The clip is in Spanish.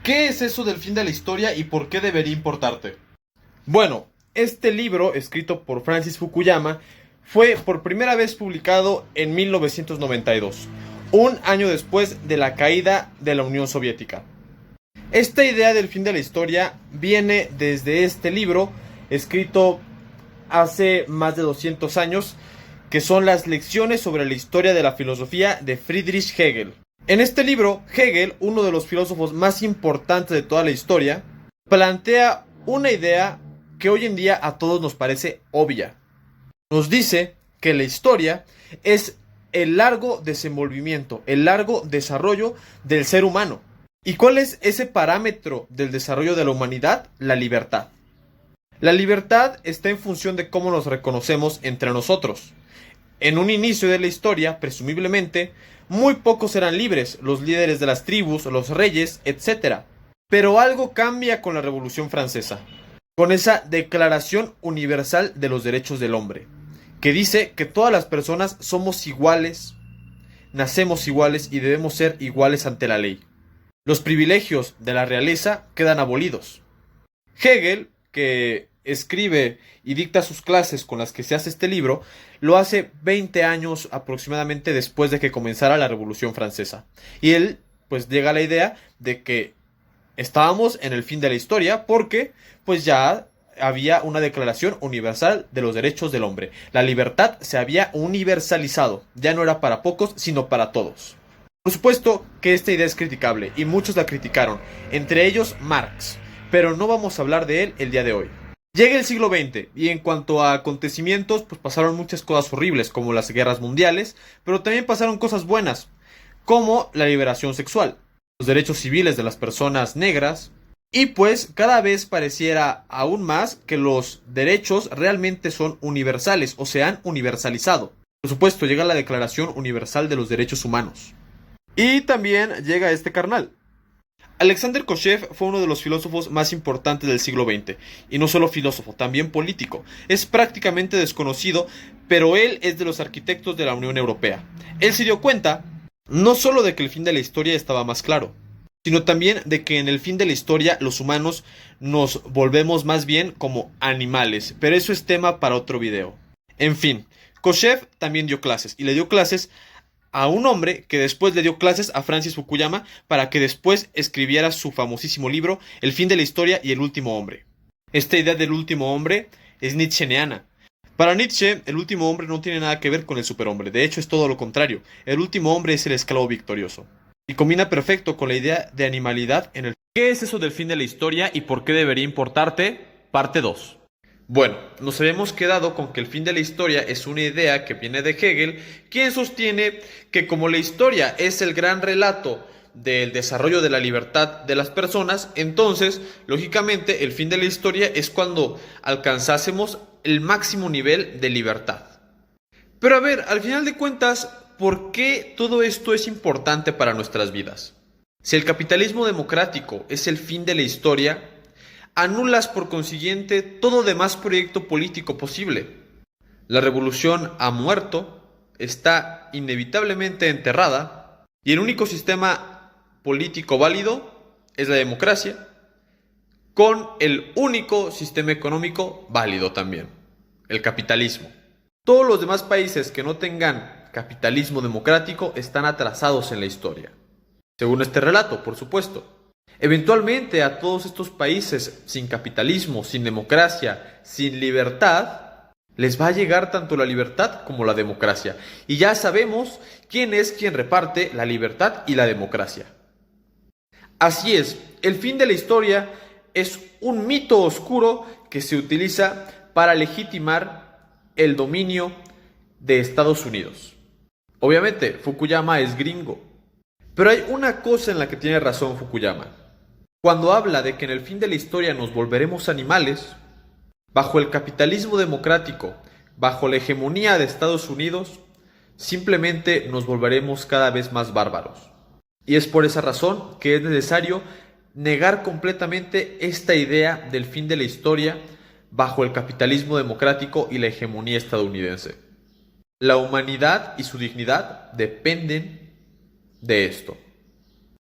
¿Qué es eso del fin de la historia y por qué debería importarte? Bueno, este libro, escrito por Francis Fukuyama, fue por primera vez publicado en 1992, un año después de la caída de la Unión Soviética. Esta idea del fin de la historia viene desde este libro, escrito hace más de 200 años, que son las lecciones sobre la historia de la filosofía de Friedrich Hegel. En este libro, Hegel, uno de los filósofos más importantes de toda la historia, plantea una idea que hoy en día a todos nos parece obvia. Nos dice que la historia es el largo desenvolvimiento, el largo desarrollo del ser humano. ¿Y cuál es ese parámetro del desarrollo de la humanidad? La libertad. La libertad está en función de cómo nos reconocemos entre nosotros. En un inicio de la historia, presumiblemente, muy pocos eran libres, los líderes de las tribus, los reyes, etc. Pero algo cambia con la Revolución Francesa, con esa Declaración Universal de los Derechos del Hombre, que dice que todas las personas somos iguales, nacemos iguales y debemos ser iguales ante la ley. Los privilegios de la realeza quedan abolidos. Hegel, que escribe y dicta sus clases con las que se hace este libro, lo hace 20 años aproximadamente después de que comenzara la Revolución Francesa. Y él pues llega a la idea de que estábamos en el fin de la historia porque pues ya había una Declaración Universal de los Derechos del Hombre. La libertad se había universalizado, ya no era para pocos, sino para todos. Por supuesto que esta idea es criticable y muchos la criticaron, entre ellos Marx, pero no vamos a hablar de él el día de hoy. Llega el siglo XX y en cuanto a acontecimientos, pues pasaron muchas cosas horribles como las guerras mundiales, pero también pasaron cosas buenas, como la liberación sexual, los derechos civiles de las personas negras, y pues cada vez pareciera aún más que los derechos realmente son universales o se han universalizado. Por supuesto, llega la Declaración Universal de los Derechos Humanos. Y también llega este carnal. Alexander Koshev fue uno de los filósofos más importantes del siglo XX, y no solo filósofo, también político. Es prácticamente desconocido, pero él es de los arquitectos de la Unión Europea. Él se dio cuenta no solo de que el fin de la historia estaba más claro, sino también de que en el fin de la historia los humanos nos volvemos más bien como animales, pero eso es tema para otro video. En fin, Koshev también dio clases, y le dio clases a un hombre que después le dio clases a Francis Fukuyama para que después escribiera su famosísimo libro El fin de la historia y el último hombre. Esta idea del último hombre es nietzscheana. Para Nietzsche, el último hombre no tiene nada que ver con el superhombre, de hecho es todo lo contrario. El último hombre es el esclavo victorioso. Y combina perfecto con la idea de animalidad en el... ¿Qué es eso del fin de la historia y por qué debería importarte? Parte 2. Bueno, nos habíamos quedado con que el fin de la historia es una idea que viene de Hegel, quien sostiene que como la historia es el gran relato del desarrollo de la libertad de las personas, entonces, lógicamente, el fin de la historia es cuando alcanzásemos el máximo nivel de libertad. Pero a ver, al final de cuentas, ¿por qué todo esto es importante para nuestras vidas? Si el capitalismo democrático es el fin de la historia, anulas por consiguiente todo demás proyecto político posible. La revolución ha muerto, está inevitablemente enterrada, y el único sistema político válido es la democracia, con el único sistema económico válido también, el capitalismo. Todos los demás países que no tengan capitalismo democrático están atrasados en la historia, según este relato, por supuesto. Eventualmente a todos estos países sin capitalismo, sin democracia, sin libertad, les va a llegar tanto la libertad como la democracia. Y ya sabemos quién es quien reparte la libertad y la democracia. Así es, el fin de la historia es un mito oscuro que se utiliza para legitimar el dominio de Estados Unidos. Obviamente, Fukuyama es gringo. Pero hay una cosa en la que tiene razón Fukuyama. Cuando habla de que en el fin de la historia nos volveremos animales, bajo el capitalismo democrático, bajo la hegemonía de Estados Unidos, simplemente nos volveremos cada vez más bárbaros. Y es por esa razón que es necesario negar completamente esta idea del fin de la historia bajo el capitalismo democrático y la hegemonía estadounidense. La humanidad y su dignidad dependen de esto.